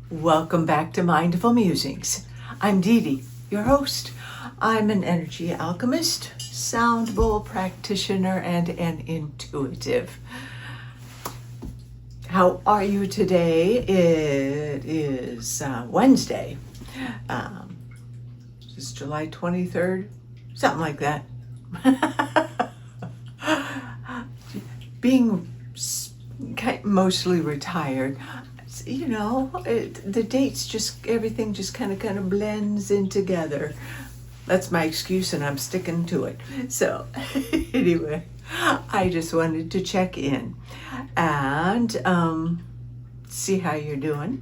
Welcome back to Mindful Musings. I'm Dee Dee, your host. I'm an energy alchemist, sound bowl practitioner, and an intuitive. How are you today? It is Wednesday. It's July 23rd, something like that. Being mostly retired, you know, the dates just, everything just kind of blends in together. That's my excuse and I'm sticking to it. So anyway, I just wanted to check in and see how you're doing.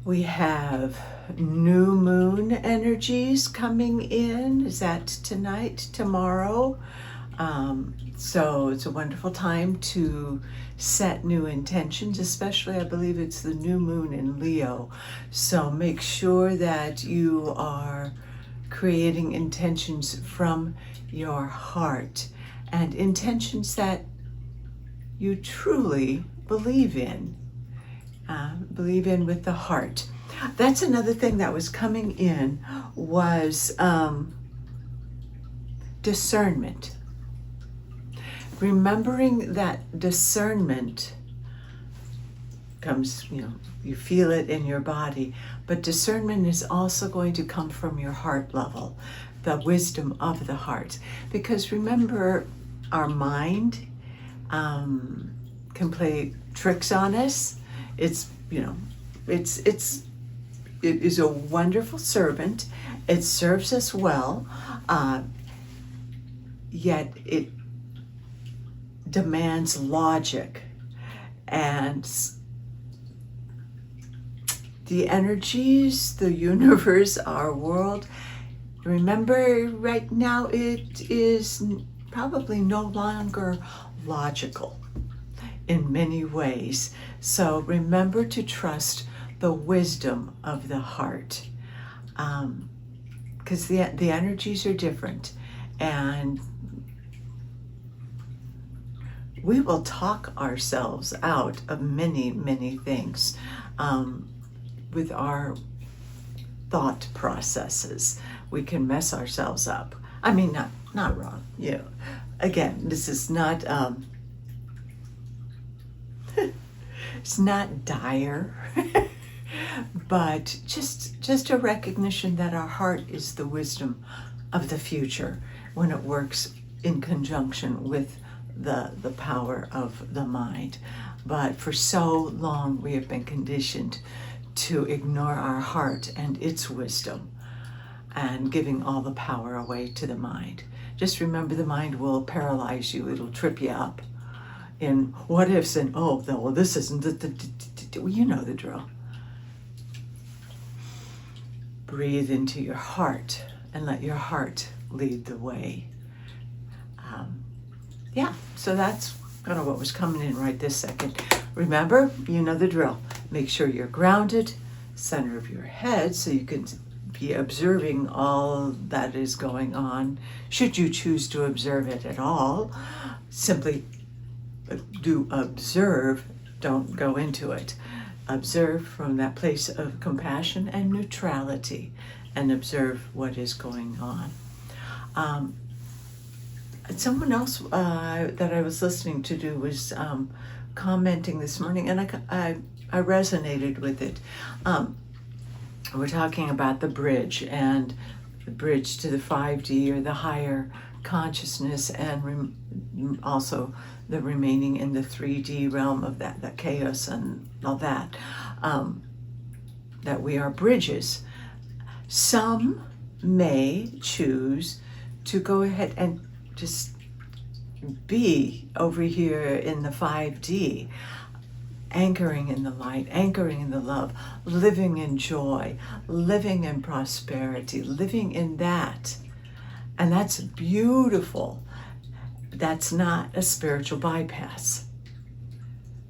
We have new moon energies coming in. Is that tonight, tomorrow? So it's a wonderful time to set new intentions, especially I believe it's the new moon in Leo. So make sure that you are creating intentions from your heart and intentions that you truly believe in with the heart. That's another thing that was coming in was discernment. Remembering that discernment comes, you feel it in your body, but discernment is also going to come from your heart level, the wisdom of the heart. Because remember, our mind can play tricks on us. It is a wonderful servant. It serves us well, yet it demands logic, and the energies, the universe, our world, remember right now it is probably no longer logical in many ways. So remember to trust the wisdom of the heart, because the energies are different, and we will talk ourselves out of many, many things with our thought processes. We can mess ourselves up. I mean, not wrong. Again, this is not it's not dire, but just a recognition that our heart is the wisdom of the future when it works in conjunction with the power of the mind. But for so long we have been conditioned to ignore our heart and its wisdom and giving all the power away to the mind. Just remember, the mind will paralyze you. It'll trip you up in what ifs and well, this isn't you know the drill. Breathe into your heart and let your heart lead the way. So that's kind of what was coming in right this second. Remember, you know the drill. Make sure you're grounded, center of your head, so you can be observing all that is going on. Should you choose to observe it at all, simply do observe, don't go into it. Observe from that place of compassion and neutrality, and observe what is going on. Someone else that I was listening to was commenting this morning, and I resonated with it. We're talking about the bridge, and the bridge to the 5D or the higher consciousness, and also the remaining in the 3D realm of that chaos and all that, that we are bridges. Some may choose to go ahead and just be over here in the 5D, anchoring in the light, anchoring in the love, living in joy, living in prosperity, living in that. And that's beautiful. That's not a spiritual bypass.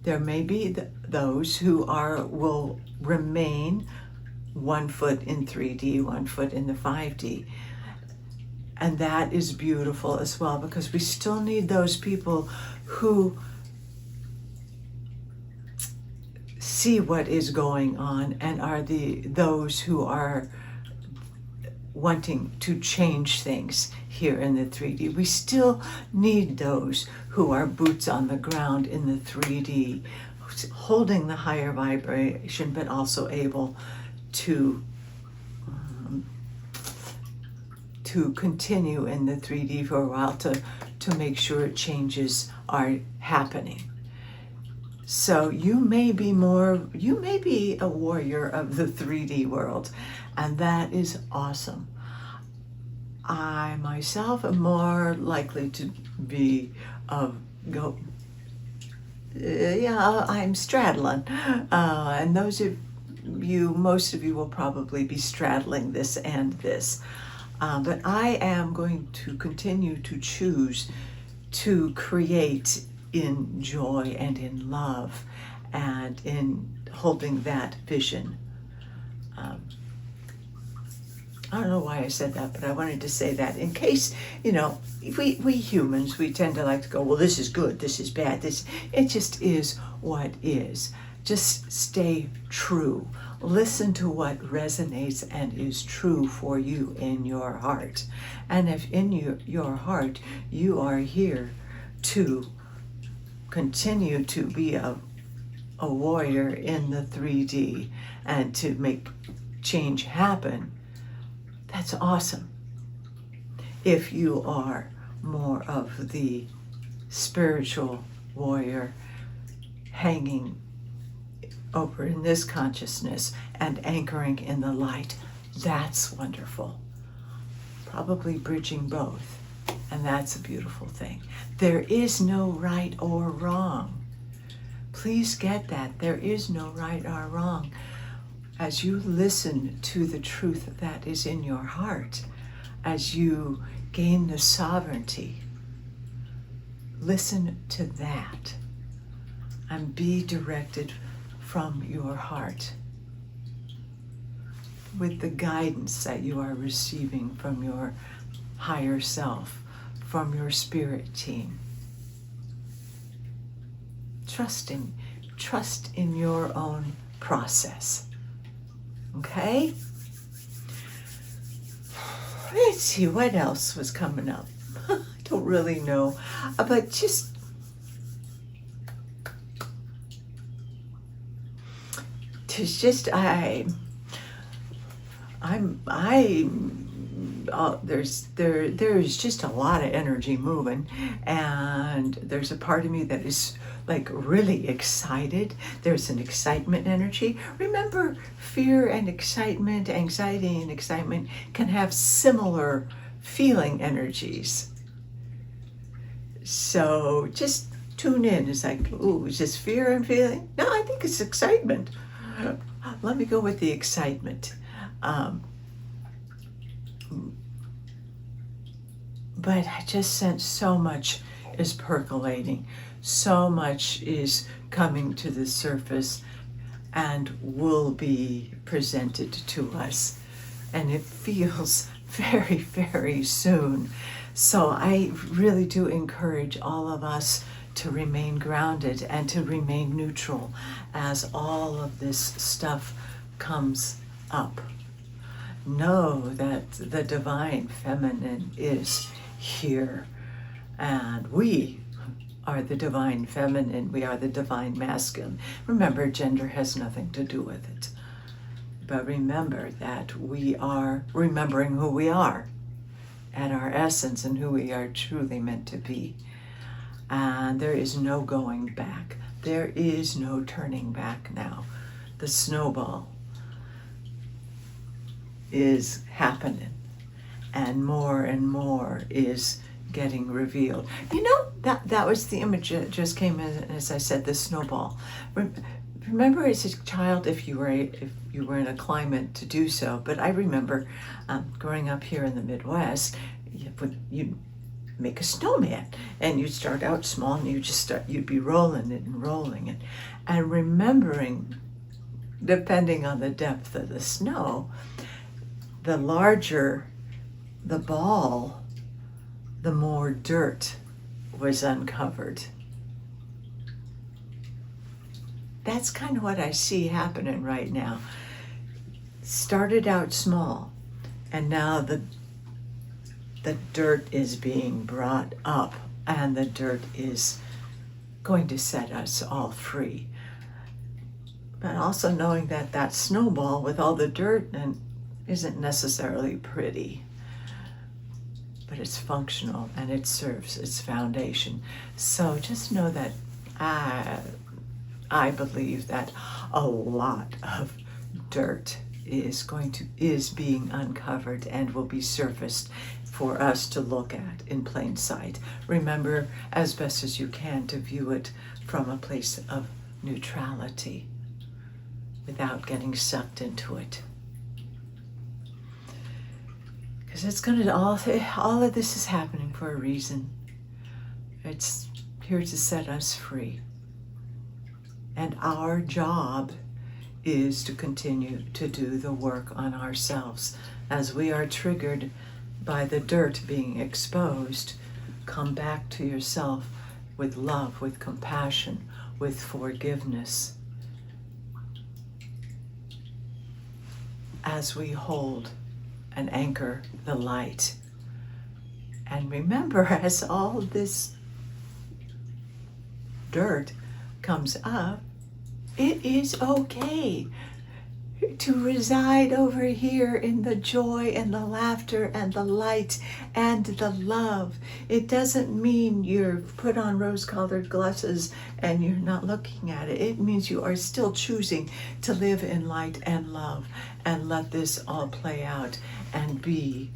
There may be those who will remain 1 foot in 3D, 1 foot in the 5D. And that is beautiful as well, because we still need those people who see what is going on and are those who are wanting to change things here in the 3D. We still need those who are boots on the ground in the 3D, holding the higher vibration, but also able to continue in the 3D for a while to make sure changes are happening. So you may be a warrior of the 3D world, and that is awesome. I myself am more likely to be I'm straddling, and most of you will probably be straddling this and this. But I am going to continue to choose to create in joy and in love and in holding that vision. I don't know why I said that, but I wanted to say that in case, we humans, we tend to like to go, well, this is good, this is bad, it just is what is. Just stay true. Listen to what resonates and is true for you in your heart. And if in your heart you are here to continue to be a warrior in the 3D and to make change happen, that's awesome. If you are more of the spiritual warrior hanging over in this consciousness and anchoring in the light, that's wonderful. Probably bridging both, and that's a beautiful thing. There is no right or wrong. Please get that. There is no right or wrong. As you listen to the truth that is in your heart, as you gain the sovereignty, listen to that and be directed from your heart with the guidance that you are receiving from your higher self, from your spirit team. Trust in your own process. Okay? Let's see what else was coming up. I don't really know, but there's just a lot of energy moving, and there's a part of me that is like really excited. There's an excitement energy. Remember, fear and excitement, anxiety and excitement can have similar feeling energies. So just tune in. It's like, ooh, is this fear I'm feeling? No, I think it's excitement. Let me go with the excitement. But I just sense so much is percolating. So much is coming to the surface and will be presented to us. And it feels very, very soon. So I really do encourage all of us to remain grounded and to remain neutral as all of this stuff comes up. Know that the divine feminine is here, and we are the divine feminine. We are the divine masculine. Remember, gender has nothing to do with it. But remember that we are remembering who we are at our essence and who we are truly meant to be. And there is no going back. There is no turning back now. The snowball is happening, and more is getting revealed. That was the image that just came in, as I said, the snowball. Remember as a child, if you were in a climate to do so, but I remember growing up here in the Midwest, you'd make a snowman, and you'd start out small, and you'd be rolling it and rolling it, and remembering, depending on the depth of the snow, the larger the ball, the more dirt was uncovered. that's kind of what I see happening right now. Started out small, and now the dirt is being brought up, and the dirt is going to set us all free. But also knowing that that snowball with all the dirt and isn't necessarily pretty, but it's functional and it serves its foundation. So just know that I believe that a lot of dirt is being uncovered and will be surfaced for us to look at in plain sight. Remember, as best as you can, to view it from a place of neutrality without getting sucked into it. Because it's going to, all of this is happening for a reason. It's here to set us free. And our job is to continue to do the work on ourselves. As we are triggered by the dirt being exposed, come back to yourself with love, with compassion, with forgiveness. As we hold and anchor the light. And remember, as all this dirt comes up, it is okay to reside over here in the joy and the laughter and the light and the love. It doesn't mean you're put on rose-colored glasses and you're not looking at it. It means you are still choosing to live in light and love and let this all play out and be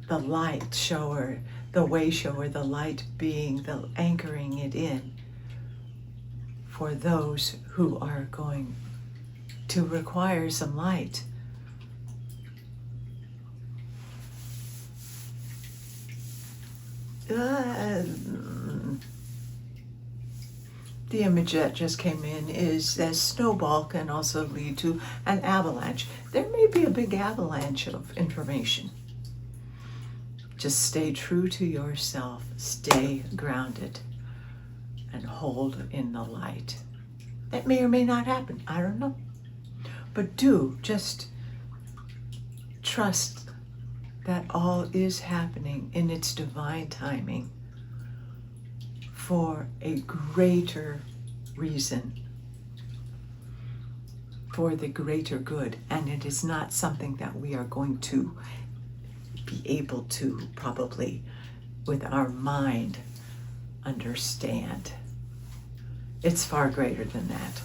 the light shower, the way shower, the light being the anchoring it in for those who are going to require some light. The image that just came in is that snowball can also lead to an avalanche. There may be a big avalanche of information. Just stay true to yourself, stay grounded, and hold in the light. That may or may not happen, I don't know. But do just trust that all is happening in its divine timing for a greater reason, for the greater good. And it is not something that we are going to be able to probably with our mind understand. It's far greater than that.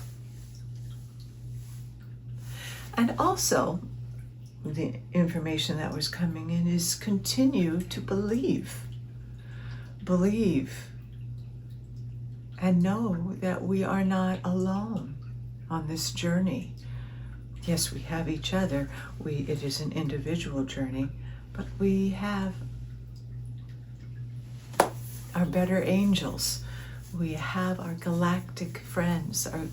And also, the information that was coming in is continue to believe. Believe and know that we are not alone on this journey. Yes, we have each other. It is an individual journey, but we have our better angels. We have our galactic friends, our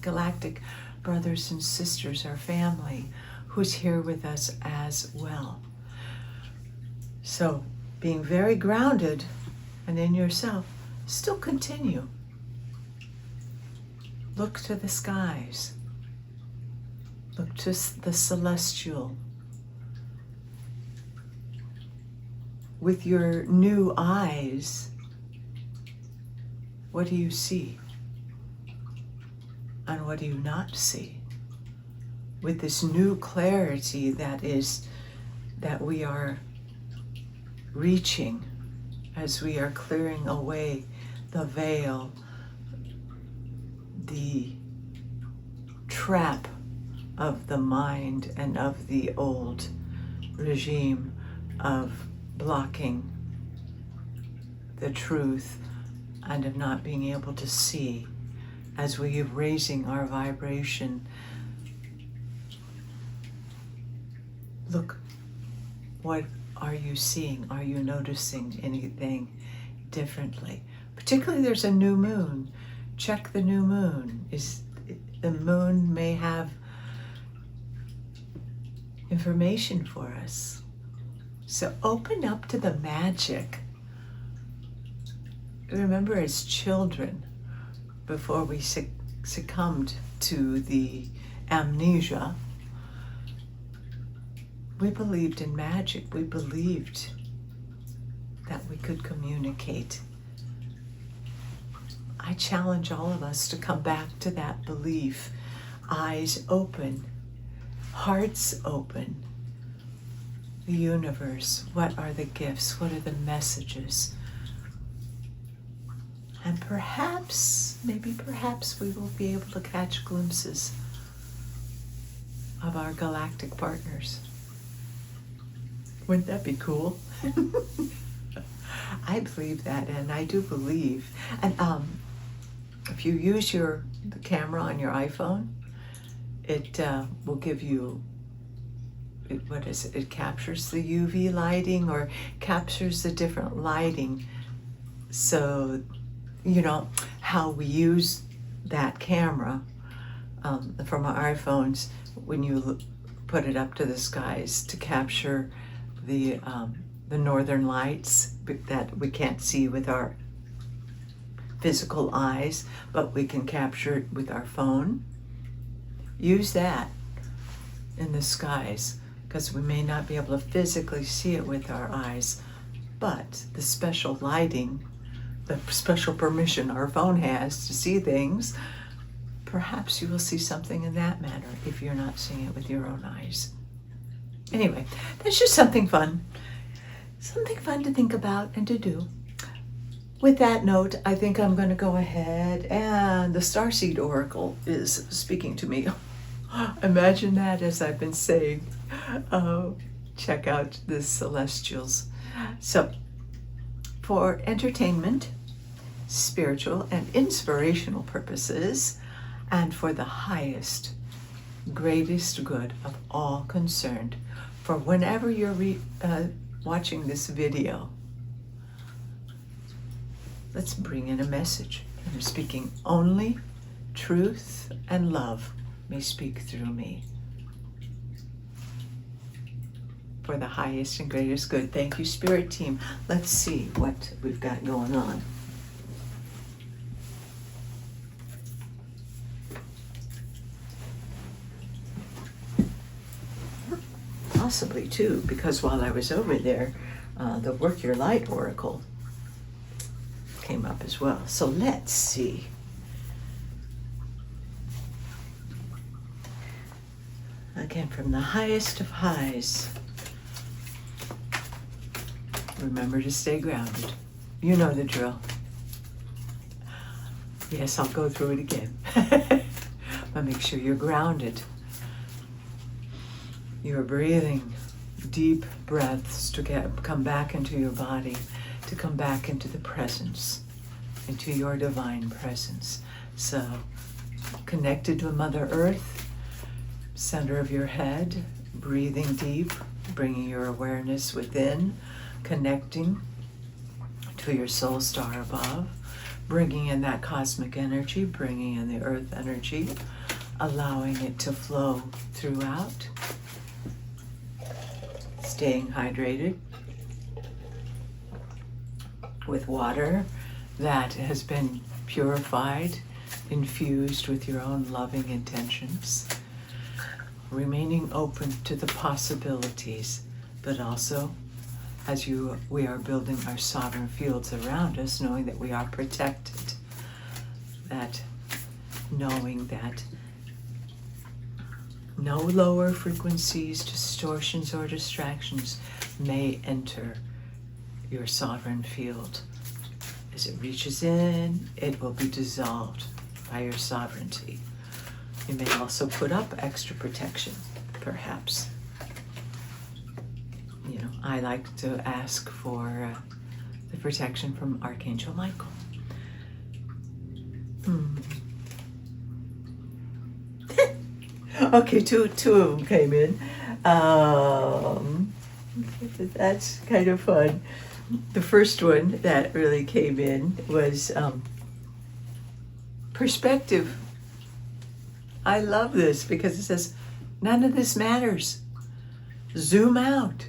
galactic brothers and sisters, our family, who's here with us as well. So being very grounded and in yourself, still continue. Look to the skies. Look to the celestial. With your new eyes, what do you see? And what do you not see? With this new clarity that we are reaching as we are clearing away the veil, the trap of the mind and of the old regime of blocking the truth and of not being able to see. As we are raising our vibration, look, what are you seeing? Are you noticing anything differently? Particularly there's a new moon. Check the new moon. The moon may have information for us. So open up to the magic. Remember, as children, before we succumbed to the amnesia, we believed in magic. We believed that we could communicate. I challenge all of us to come back to that belief. Eyes open, hearts open. The universe, what are the gifts? What are the messages? And perhaps, maybe perhaps we will be able to catch glimpses of our galactic partners. Wouldn't that be cool? I believe that, and I do believe. And if you use the camera on your iPhone, it will give you, it captures the UV lighting or captures the different lighting. So, you know, how we use that camera from our iPhones when you put it up to the skies to capture the northern lights that we can't see with our physical eyes, but we can capture it with our phone. Use that in the skies, because we may not be able to physically see it with our eyes, but the special lighting, the special permission our phone has to see things, perhaps you will see something in that manner if you're not seeing it with your own eyes. Anyway, that's just something fun to think about and to do. With that note, I think I'm going to go ahead, and the Starseed Oracle is speaking to me. Imagine that, as I've been saying. Check out the celestials. So, for entertainment, spiritual and inspirational purposes, and for the highest, greatest good of all concerned, for whenever you're watching this video, let's bring in a message. I'm speaking only truth and love may speak through me. For the highest and greatest good. Thank you, Spirit Team. Let's see what we've got going on. Possibly too, because while I was over there, the Work Your Light Oracle came up as well. So let's see. Again, from the highest of highs, remember to stay grounded. You know the drill. Yes, I'll go through it again. But make sure you're grounded. You're breathing deep breaths to come back into your body, to come back into the presence, into your divine presence. So, connected to Mother Earth, center of your head, breathing deep, bringing your awareness within, connecting to your soul star above, bringing in that cosmic energy, bringing in the earth energy, allowing it to flow throughout, staying hydrated with water that has been purified, infused with your own loving intentions, remaining open to the possibilities, but also as we are building our sovereign fields around us, knowing that we are protected, that knowing that no lower frequencies, distortions, or distractions may enter your sovereign field. As it reaches in, it will be dissolved by your sovereignty. You may also put up extra protection, perhaps. You know, I like to ask for the protection from Archangel Michael. Okay, two of them came in. That's kind of fun. The first one that really came in was perspective. I love this because it says, none of this matters. Zoom out.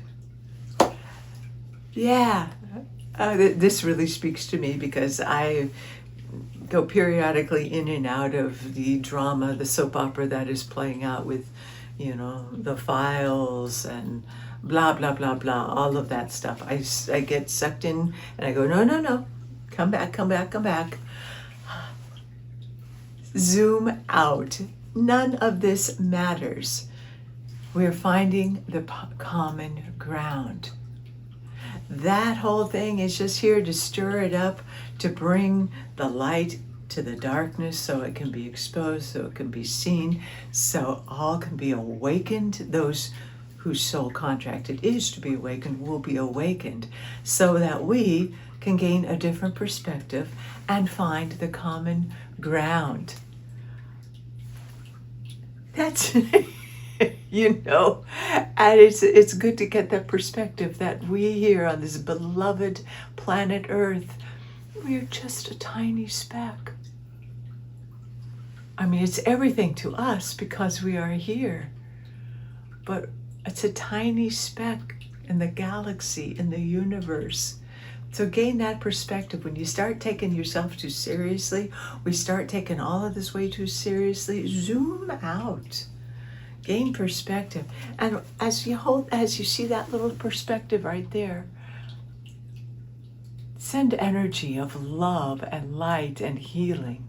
Yeah, this really speaks to me because go periodically in and out of the drama, the soap opera that is playing out with, the files and blah, blah, blah, blah, all of that stuff. I get sucked in and I go, no, no, no, come back, come back, come back. Zoom out. None of this matters. We're finding the common ground. That whole thing is just here to stir it up, to bring the light to the darkness so it can be exposed, so it can be seen, so all can be awakened. Those whose soul contracted is to be awakened will be awakened, so that we can gain a different perspective and find the common ground. That's and it's good to get that perspective that we here on this beloved planet Earth, we're just a tiny speck. I mean, it's everything to us because we are here, but it's a tiny speck in the galaxy, in the universe. So gain that perspective. When you start taking yourself too seriously, we start taking all of this way too seriously, zoom out. Gain perspective. And as you see that little perspective right there, send energy of love and light and healing.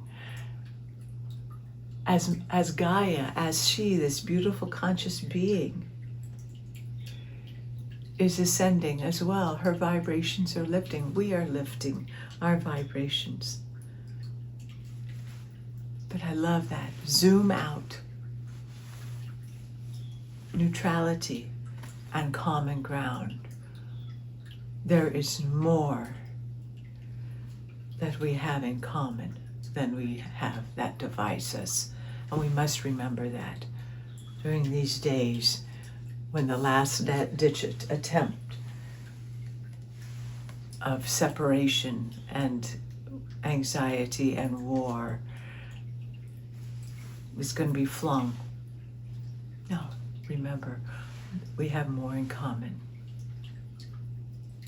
As Gaia, as she, this beautiful conscious being, is ascending as well. Her vibrations are lifting. We are lifting our vibrations. But I love that. Zoom out. Neutrality and common ground. There is more that we have in common than we have that divides us. And we must remember that during these days when the last ditch attempt of separation and anxiety and war is going to be flung. No, remember, we have more in common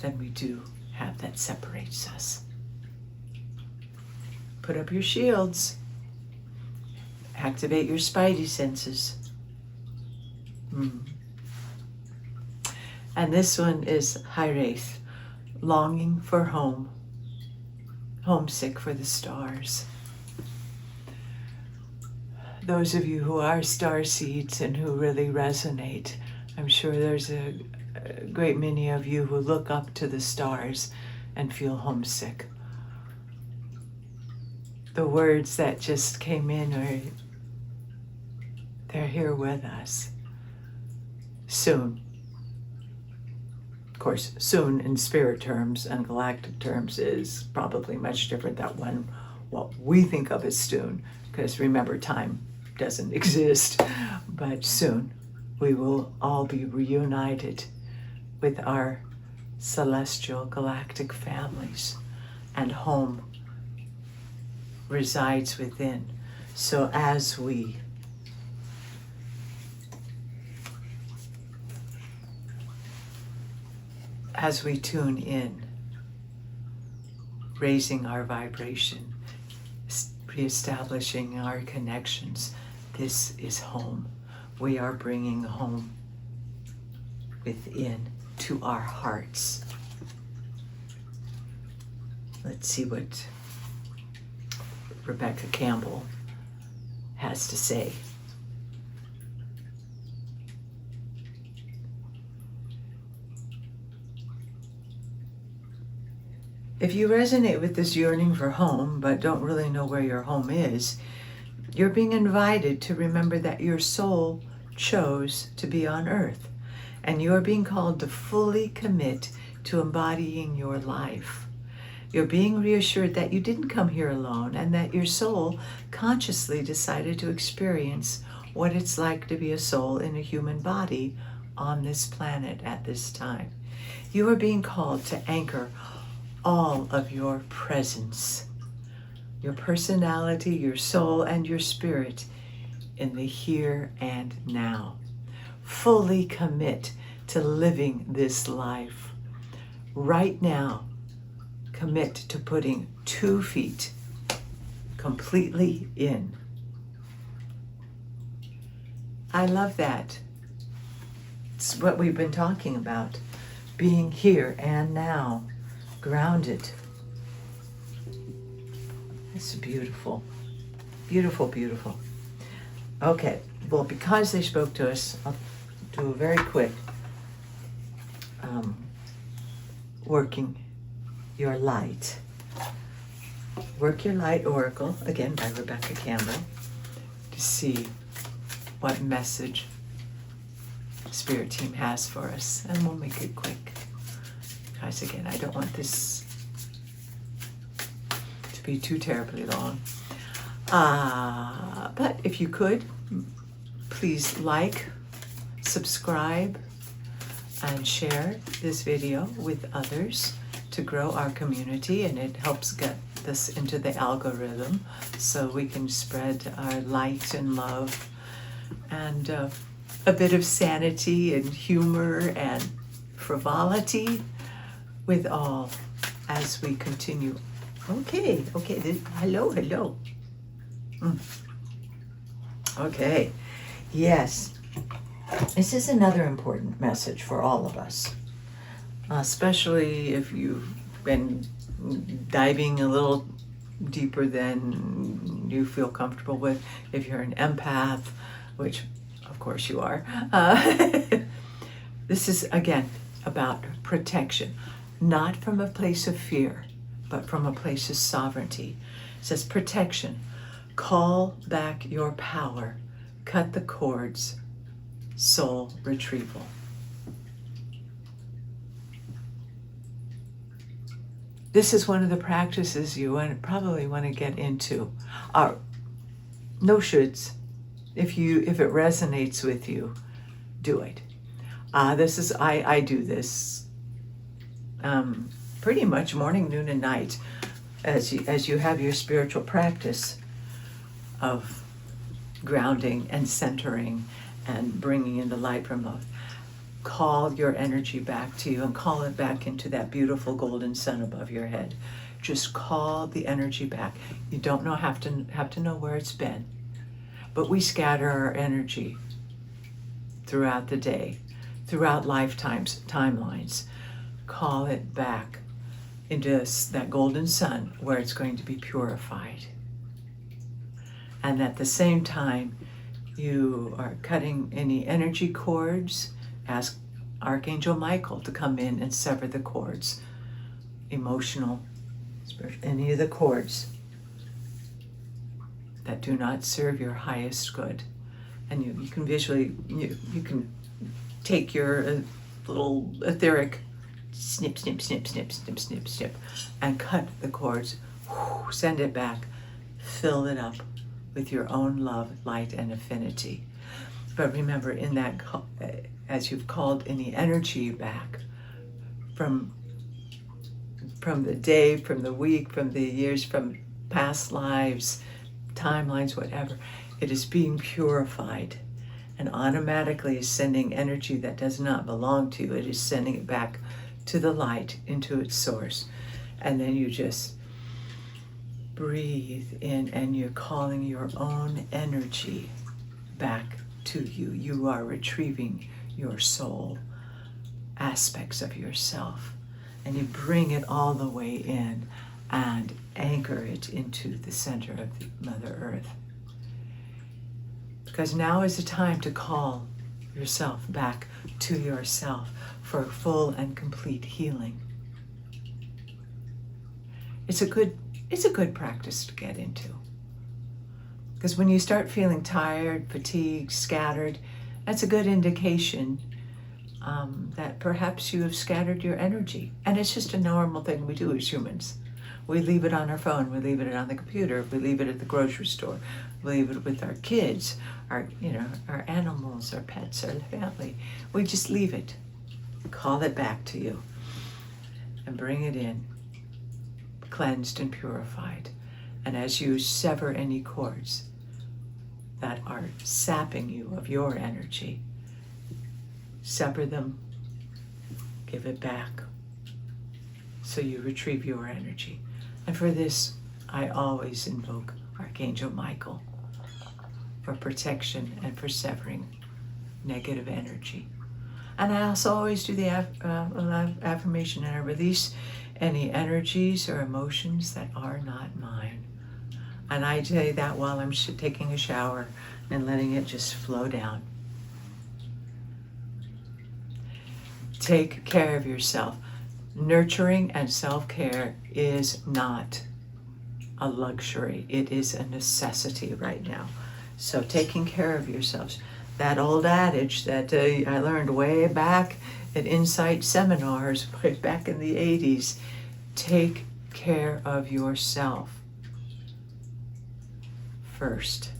than we do have that separates us. Put up your shields. Activate your spidey senses. And this one is Hiraeth, longing for home, homesick for the stars. Those of you who are star seeds and who really resonate, I'm sure there's a great many of you who look up to the stars and feel homesick. The words that just came in they're here with us. Soon. Of course, soon in spirit terms and galactic terms is probably much different than what we think of as soon, because remember, time doesn't exist. But soon we will all be reunited with our celestial galactic families, and home resides within. So as we tune in, raising our vibration, reestablishing our connections, this is home. We are bringing home within to our hearts. Let's see what Rebecca Campbell has to say. If you resonate with this yearning for home, but don't really know where your home is, you're being invited to remember that your soul chose to be on earth, and you are being called to fully commit to embodying your life. You're being reassured that you didn't come here alone, and that your soul consciously decided to experience what it's like to be a soul in a human body on this planet at this time. You are being called to anchor all of your presence, your personality, your soul, and your spirit in the here and now. Fully commit to living this life. Right now, commit to putting 2 feet completely in. I love that. It's what we've been talking about. Being here and now, grounded. It's beautiful. Beautiful, beautiful. Okay, well, because they spoke to us, I'll do a very quick working your light. Work Your Light Oracle, again by Rebecca Campbell, to see what message Spirit Team has for us. And we'll make it quick. Guys, again, I don't want this to be too terribly long. But if you could, please like, subscribe, and share this video with others to grow our community, and it helps get this into the algorithm so we can spread our light and love and a bit of sanity and humor and frivolity with all as we continue. Okay, hello. Okay, yes. This is another important message for all of us, especially if you've been diving a little deeper than you feel comfortable with. If you're an empath, which of course you are, this is again about protection, not from a place of fear, but from a place of sovereignty. It says protection, call back your power, cut the cords, soul retrieval. This is one of the practices you probably want to get into. No shoulds. If it resonates with you, do it. I do this pretty much morning, noon, and night as you have your spiritual practice of grounding and centering and bringing in the light from both. Call your energy back to you and call it back into that beautiful golden sun above your head. Just call the energy back. You don't have to know where it's been, but we scatter our energy throughout the day, throughout lifetimes, timelines. Call it back into that golden sun where it's going to be purified. And at the same time, you are cutting any energy cords. Ask Archangel Michael to come in and sever the cords, emotional, spiritual, any of the cords that do not serve your highest good. And you can visually, you can take your little etheric snip, snip, snip, snip, snip, snip, snip, and cut the cords, send it back, fill it up with your own love, light, and affinity. But remember, in that, as you've called any energy back from the day, from the week, from the years, from past lives, timelines, whatever, it is being purified and automatically is sending energy that does not belong to you. It is sending it back to the light, into its source. And then you just breathe in and you're calling your own energy back to you. You are retrieving your soul, aspects of yourself, and you bring it all the way in and anchor it into the center of the Mother Earth. Because now is the time to call yourself back to yourself for full and complete healing. It's a good practice to get into. Because when you start feeling tired, fatigued, scattered, that's a good indication that perhaps you have scattered your energy. And it's just a normal thing we do as humans. We leave it on our phone, we leave it on the computer, we leave it at the grocery store, we leave it with our kids, our animals, our pets, our family. We just leave it. Call it back to you and bring it in, cleansed and purified. And as you sever any cords that are sapping you of your energy, sever them, give it back, so you retrieve your energy. And for this, I always invoke Archangel Michael, for protection and for negative energy. And I also always do the affirmation, and I release any energies or emotions that are not mine. And I say that while I'm taking a shower and letting it just flow down. Take care of yourself. Nurturing and self-care is not a luxury. It is a necessity right now. So taking care of yourselves. That old adage that I learned way back at Insight seminars back in the 80s, take care of yourself first.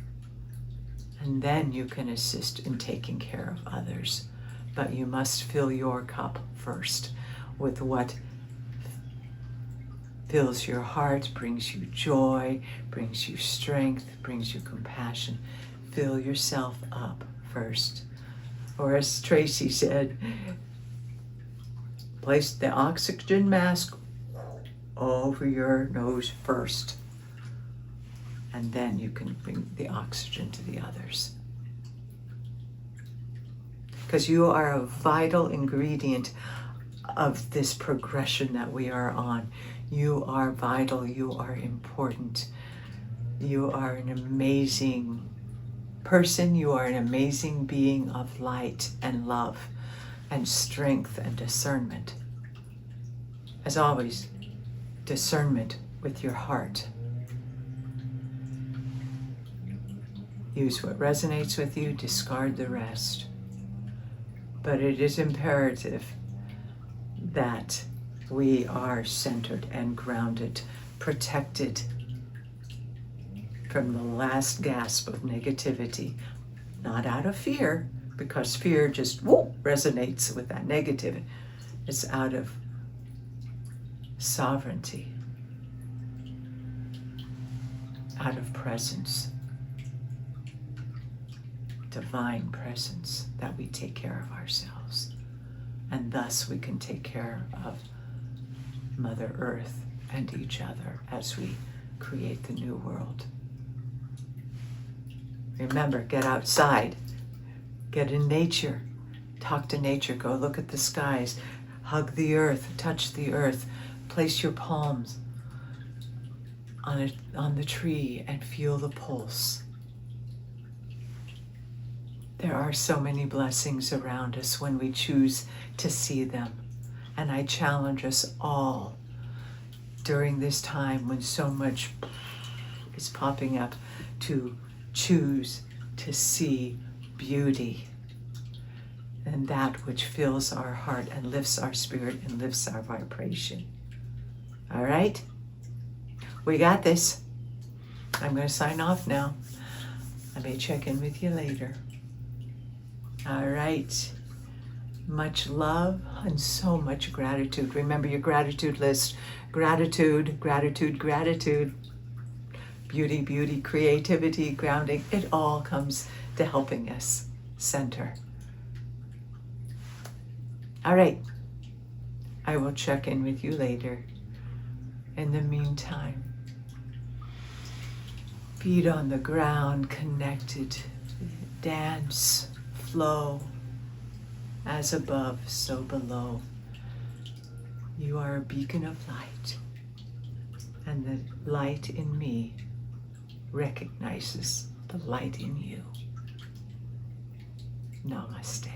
And then you can assist in taking care of others. But you must fill your cup first with what fills your heart, brings you joy, brings you strength, brings you compassion. Fill yourself up first. Or as Tracy said, place the oxygen mask over your nose first. And then you can bring the oxygen to the others. Because you are a vital ingredient of this progression that we are on. You are vital, you are important. You are an amazing person, you are an amazing being of light and love and strength and discernment. As always, discernment with your heart. Use what resonates with you, discard the rest. But it is imperative that we are centered and grounded, protected from the last gasp of negativity, not out of fear, because fear just resonates with that negativity. It's out of sovereignty, out of presence, divine presence, that we take care of ourselves. And thus we can take care of Mother Earth and each other as we create the new world. Remember, get outside, get in nature, talk to nature, go look at the skies, hug the earth, touch the earth, place your palms on the tree and feel the pulse. There are so many blessings around us when we choose to see them. And I challenge us all during this time when so much is popping up to choose to see beauty and that which fills our heart and lifts our spirit and lifts our vibration. All right? We got this. I'm going to sign off now. I may check in with you later. All right. Much love and so much gratitude. Remember your gratitude list. Gratitude, gratitude, gratitude. Beauty, beauty, creativity, grounding. It all comes to helping us center. All right. I will check in with you later. In the meantime, feet on the ground, connected. Dance. Flow, as above, so below. You are a beacon of light, and the light in me recognizes the light in you. Namaste.